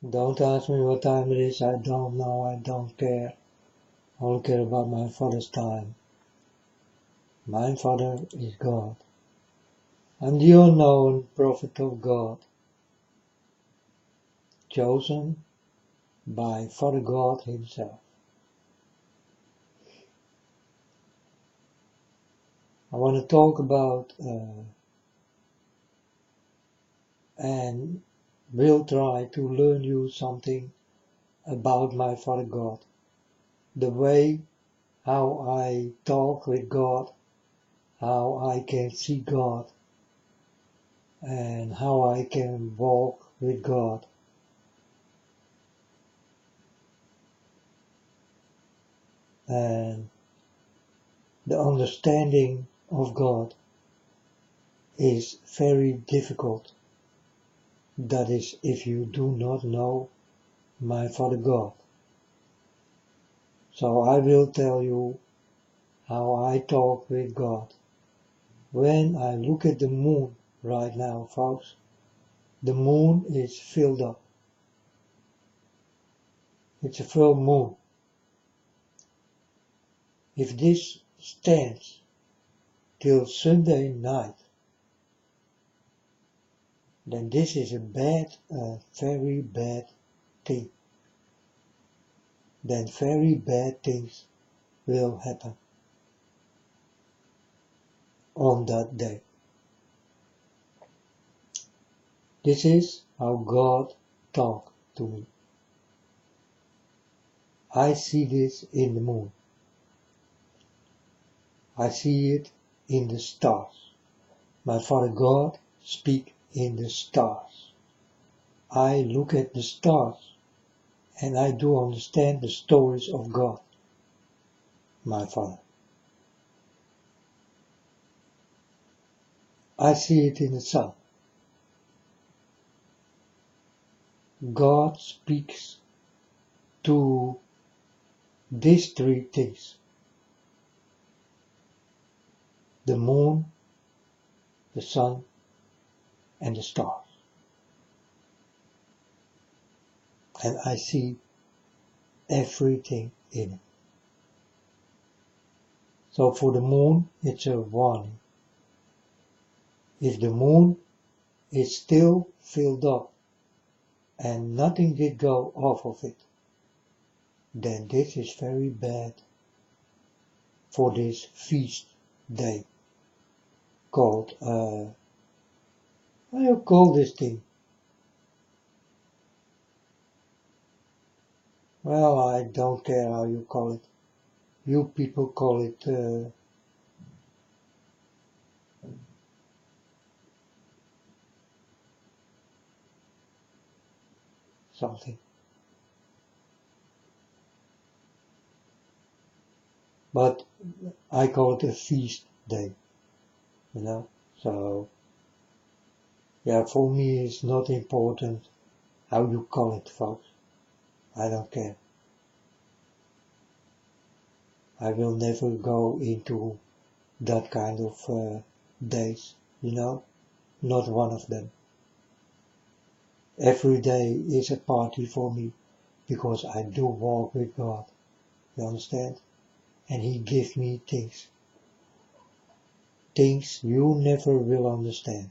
Don't ask me what time it is, I don't know, I don't care. I only care about my Father's time. My Father is God. I'm the unknown prophet of God, chosen by Father God himself. I want to talk about and will try to learn you something about my Father God. The way how I talk with God, how I can see God, and how I can walk with God. And the understanding of God is very difficult. That is, if you do not know my Father God. So I will tell you how I talk with God. When I look at the moon right now, folks, the moon is filled up. It's a full moon. If this stands till Sunday night, then this is a very bad thing. Then very bad things will happen on that day. This is how God talks to me. I see this in the moon. I see it in the stars. My Father God speaks in the stars. I look at the stars and I do understand the stories of God, my Father. I see it in the sun. God speaks to these three things: the moon, the sun, and the stars. And I see everything in it. So for the moon, it's a warning. If the moon is still filled up and nothing did go off of it, then this is very bad for this feast day called, how do you call this thing? Well, I don't care how you call it. You people call it something. But I call it a feast day, you know. So, yeah, for me it's not important how you call it, folks. I don't care. I will never go into that kind of days, you know. Not one of them. Every day is a party for me because I do walk with God. You understand? And He gives me things. Things you never will understand.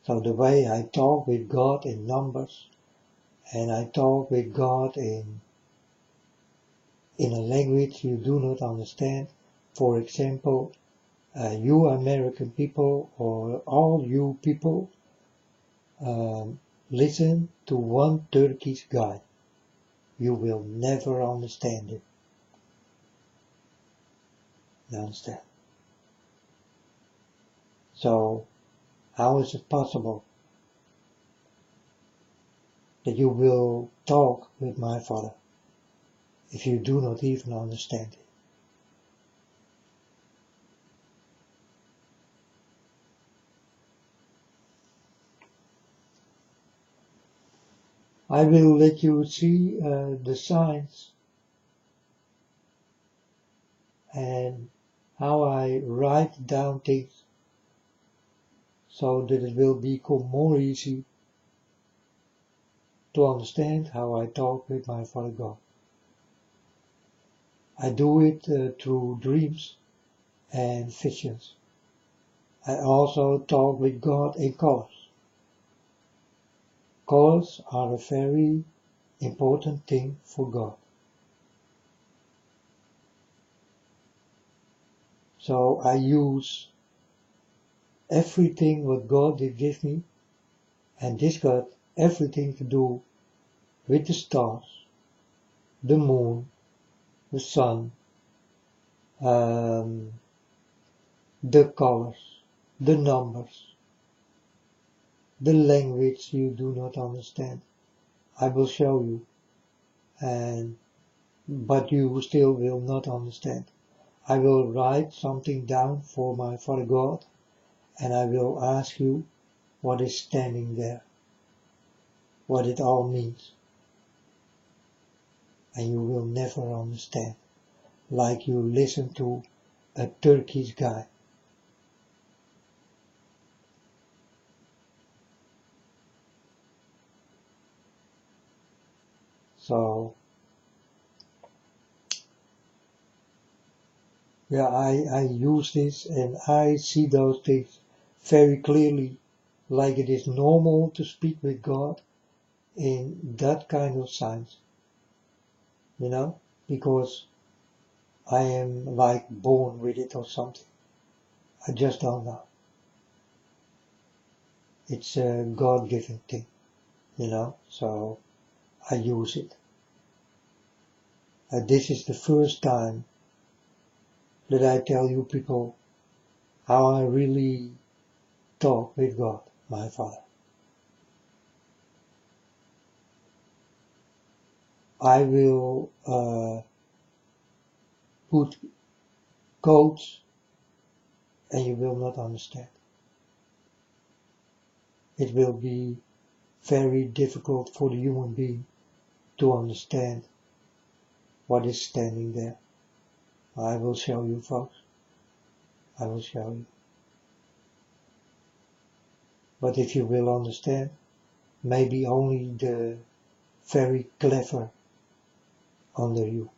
So the way I talk with God in numbers, and I talk with God in a language you do not understand. For example, you American people or all you people listen to one Turkish guy. You will never understand it. You understand? So, how is it possible that you will talk with my Father if you do not even understand it? I will let you see the signs and how I write down things so that it will become more easy to understand how I talk with my Father God. I do it through dreams and visions. I also talk with God in colors. Colors are a very important thing for God. So I use everything what God did give me, and this got everything to do with the stars, the moon, the sun, the colors, the numbers, the language you do not understand. I will show you, but you still will not understand. I will write something down for my Father God, and I will ask you what is standing there, what it all means. And you will never understand, like you listen to a Turkish guy. So, yeah, I use this and I see those things very clearly, like it is normal to speak with God in that kind of signs, because I am like born with it or something. I just don't know. It's a God-given thing, so I use it. This is the first time that I tell you people how I really talk with God, my Father. I will put codes and you will not understand. It will be very difficult for the human being to understand what is standing there. I will show you, folks. I will show you. But if you will understand, maybe only the very clever under you,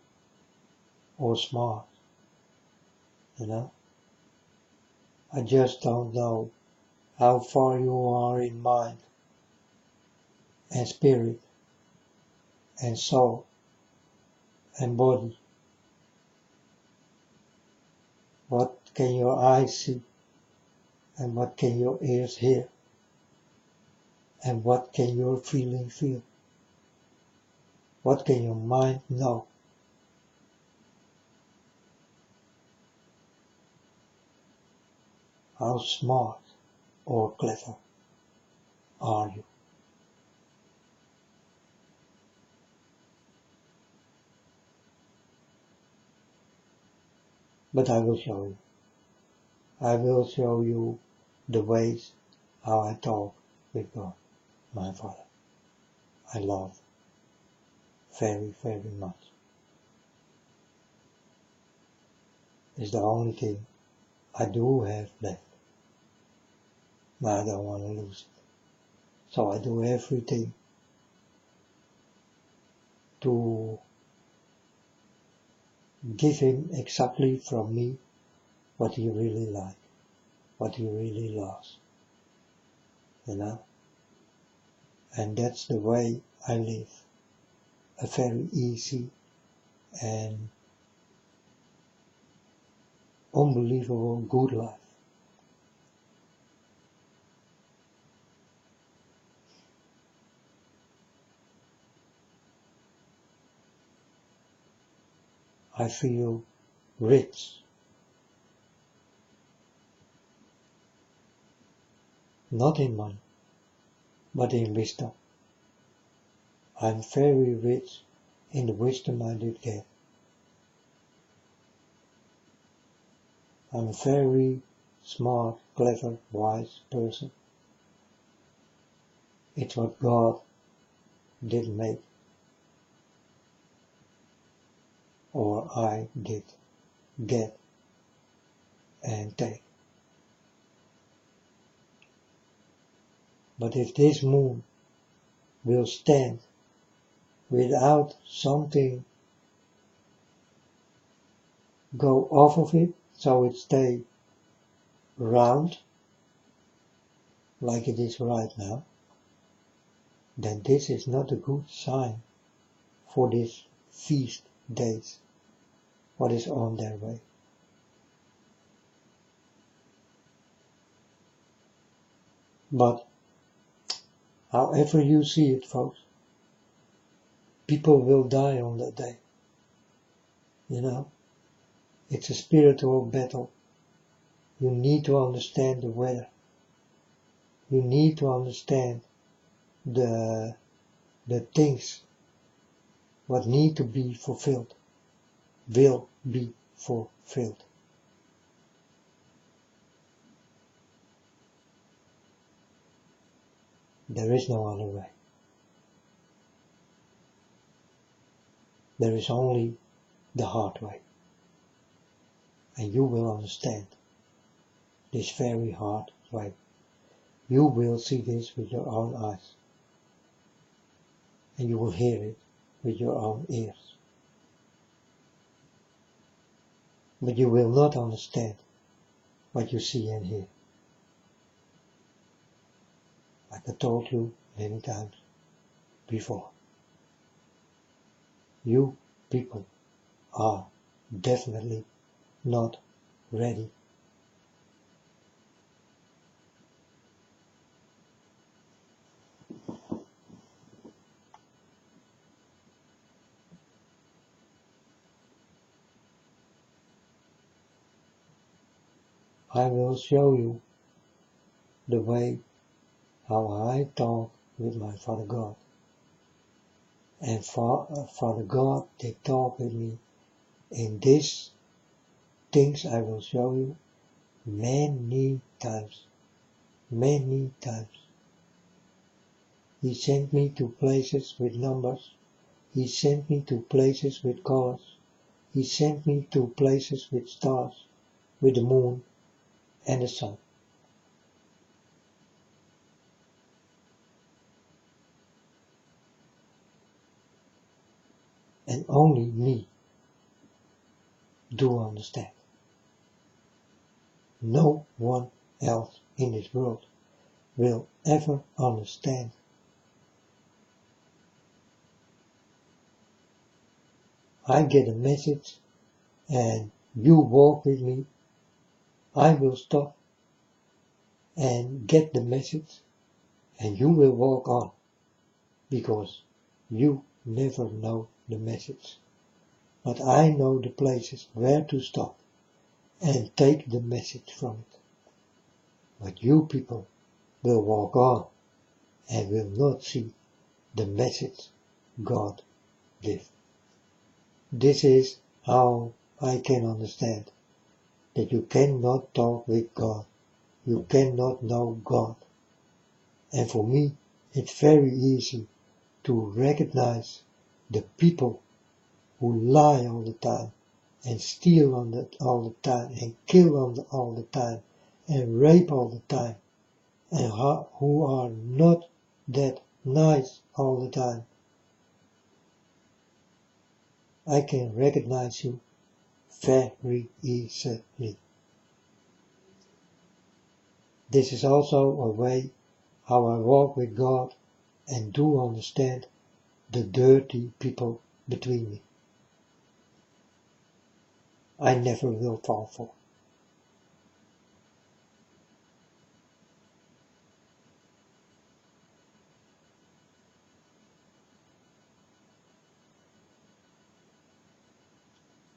or smart, I just don't know how far you are in mind and spirit and soul and body. What can your eyes see and what can your ears hear and what can your feeling feel? What can your mind know? How smart or clever are you? But I will show you. I will show you the ways how I talk with God, my Father. I love very, very much. It's the only thing I do have left. But I don't want to lose it. So I do everything to give him exactly from me what he really likes, what he really loves, And that's the way I live. A very easy and unbelievable good life. I feel rich. Not in money, but in wisdom. I'm very rich in the wisdom I did get. I'm a very smart, clever, wise person. It's what God did make, or I did get and take. But if this moon will stand without something go off of it, so it stay round, like it is right now, then this is not a good sign for these feast days, what is on their way. But however you see it, folks, people will die on that day. You know, it's a spiritual battle. You need to understand the weather. You need to understand the things what need to be fulfilled will be fulfilled. There is no other way. There is only the hard way. And you will understand this very hard way. You will see this with your own eyes. And you will hear it with your own ears. But you will not understand what you see and hear. Like I told you many times before. You people are definitely not ready. I will show you the way how I talk with my Father God. And Father God, they talk with me in these things I will show you many times. Many times. He sent me to places with numbers. He sent me to places with colors. He sent me to places with stars, with the moon and the sun. And only me do understand. No one else in this world will ever understand. I get a message and you walk with me. I will stop and get the message and you will walk on because you never know the message. But I know the places where to stop and take the message from it. But you people will walk on and will not see the message God gives. This is how I can understand that you cannot talk with God. You cannot know God. And for me, it's very easy to recognize the people who lie all the time and steal all the time and kill all the time and rape all the time and who are not that nice all the time. I can recognize you very easily. This is also a way how I walk with God and do understand the dirty people between me. I never will fall for.